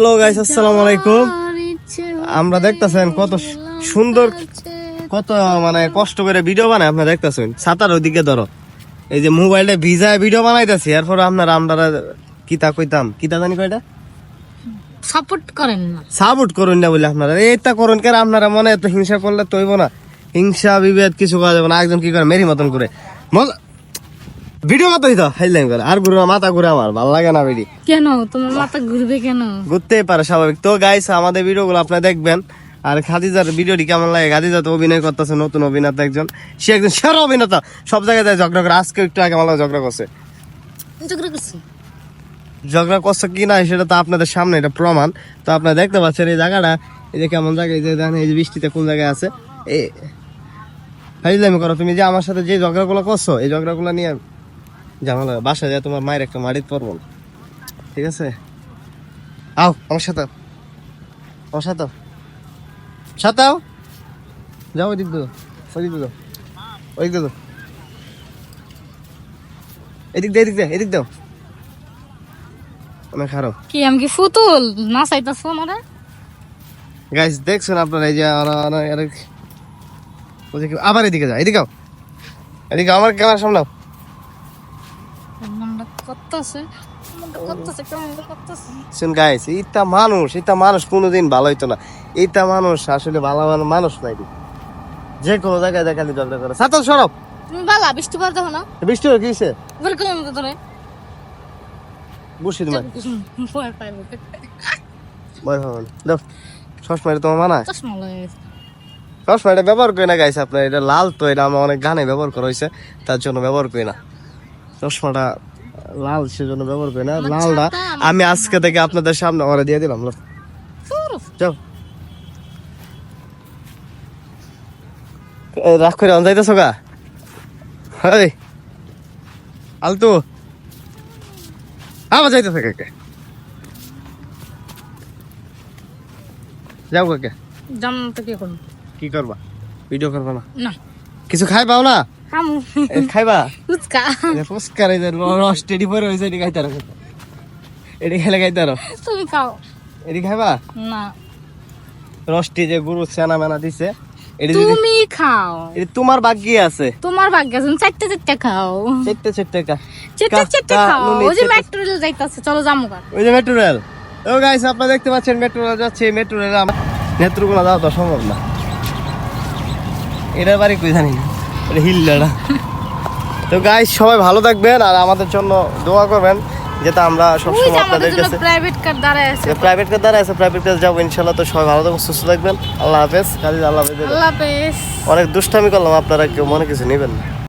Hello guys, আসসালামু আলাইকুম। আমরা দেখতেছেন কত সুন্দর, কত মানে কষ্ট করে ভিডিও বানায়। আপনারা দেখতেছেন ছাতার ওইদিকে ধরো, এই যে মোবাইলে ভিজায় ভিডিও বানাইতেছি। এরপর আপনারা কিতা কইতাম, কিতা জানি কয়টা সাপোর্ট করেন না, সাপোর্ট করুন না বলে আপনারা এইটা করুন কেন? আপনারা মনে এত হিংসা করলে তো হইব না। হিংসা বিভেদ কিছু করা যাবে না। একজন কি করে মেরি মতন করে ভিডিও কত হইতো হাইলাম করে আর ঘুরে মাথা ঘুরে, আমার ভালো লাগে না ভিডিও। কেন তোমার মাথা ঘুরবে কেন? ঘুরতেই পারে, স্বাভাবিক। তো গাইস, আমাদের ভিডিওগুলো আপনারা দেখবেন। আর খাদিজার ভিডিওটি কেমন লাগে? খাদিজা তো অভিনয় করতেছে, নতুন অভিনেতা একজন, সে একজন সেরা অভিনেতা, সব জায়গায় যায় ঝগড়া করে। আজকে একটু আগে আমার ঝগড়া করছে। ঝগড়া করছে কি না সেটা তো আপনাদের সামনে, এটা প্রমাণ। তো আপনারা দেখতে পাচ্ছেন এই জায়গাটা, এই যে কেমন জায়গা, এই যে দেখেন এই যে বৃষ্টিতে কোন জায়গায় আছে। এই ফাইজলামি করো তুমি, যে আমার সাথে যে ঝগড়াগুলো করছো, এই ঝগড়াগুলো নিয়ে ঝামেলা বাসায় যায়, তোমার মায়ের একটা মারিত পড়বো, ঠিক আছে? আও আমার সাথে, আমার সাথে সাথে আও, যাও ওই দিক দো, ওই দিক দো, ওই দিক দো, এদিক দে, এদিক দে, এদিক দাও। অনেক খারাপ কি আমি কি ফুতুল না চাইতাছো আমারে? গাইস দেখছেন আপনারা, এই যে আবার এদিকে যাও, এদিকে এদিকে আমার ক্যামেরার সামনে। মনটা করতেছে, কেমন করতেছে। শুন গাইস, এইটা মানুষ কোনোদিন ভালো হইতো না। এইটা মানুষ আসলে ভালো মানুষ নাই। যে কোনো জায়গায় দেখালি ঝগড়া করে। সাতাল সরব, তুমি বালা বৃষ্টি পড়া দেখো না? বৃষ্টি হয়ে গেছে, বের করে মতো ধরে বসে তোমার ভয় পাইবো। ভয় হবে না। দাও সসমাইটা তোমার মানা, চশমা লাগে। সসমাইটা ব্যবহার করি না গাইস। আপনার এটা লাল, তো এটা আমার অনেক গানে ব্যবহার করা হয়েছে, তার জন্য ব্যবহার করি না। চশমাটা লাল, সেজন্য ব্যবহার করি না। লালটা আমি আজকে থেকে আপনাদের সামনে ওরা দিয়ে দিলাম। যাও রাগ করে অন যাইতেছো গা? আলতু আবার যাইতেছে কাকে? যাও কাকে? জানতে কি করব? কি করবা? ভিডিও করবা না? না কিছু খাইবাও না? হামু খাইবা ফুচকা। ফুচকা রে, রস টেডি পরে হয়েছে, এটি খাইতে পারো, এটি খেলে খাইতে পারো। তুমি খাও এটি খাইবা না? রসটি যে গুরু সেনা মেনা দিছে, এটি তুমি খাও, এটি তোমার ভাগ্যে আছে। তোমার ভাগ্য আছে, চারটে চারটে খাও, চেটে চেটে কা চারটে চারটে খাও। ওই যে মেট্রো রেল যাইতাছে, চলো যামু গা। ওই যে মেট্রো রেল। ও গাইস, আপনারা দেখতে পাচ্ছেন মেট্রো রেল যাচ্ছে। মেট্রো রেল আমার নেত্রকোনা যাওয়া তো সম্ভব না। এটার বাড়ি কই জানি না, এটা হিল্লাটা। তো গাইস, সবাই ভালো থাকবেন আর আমাদের জন্য দোয়া করবেন, যেটা আমরা সবসময় আপনাদের কাছে প্রাইভেট কার দাঁড়ায় আছে, প্রাইভেট কার দ্বারা আছে, প্রাইভেট কাছে যাবো ইনশাল্লাহ। তো সবাই ভালো থাকবেন, সুস্থ থাকবেন। আল্লাহ হাফেজ। কাজী আল্লাহ হাফেজ। আল্লাহ হাফেজ। অনেক দুষ্টামি করলাম, আপনারা কেউ মনে কিছু নেবেন না।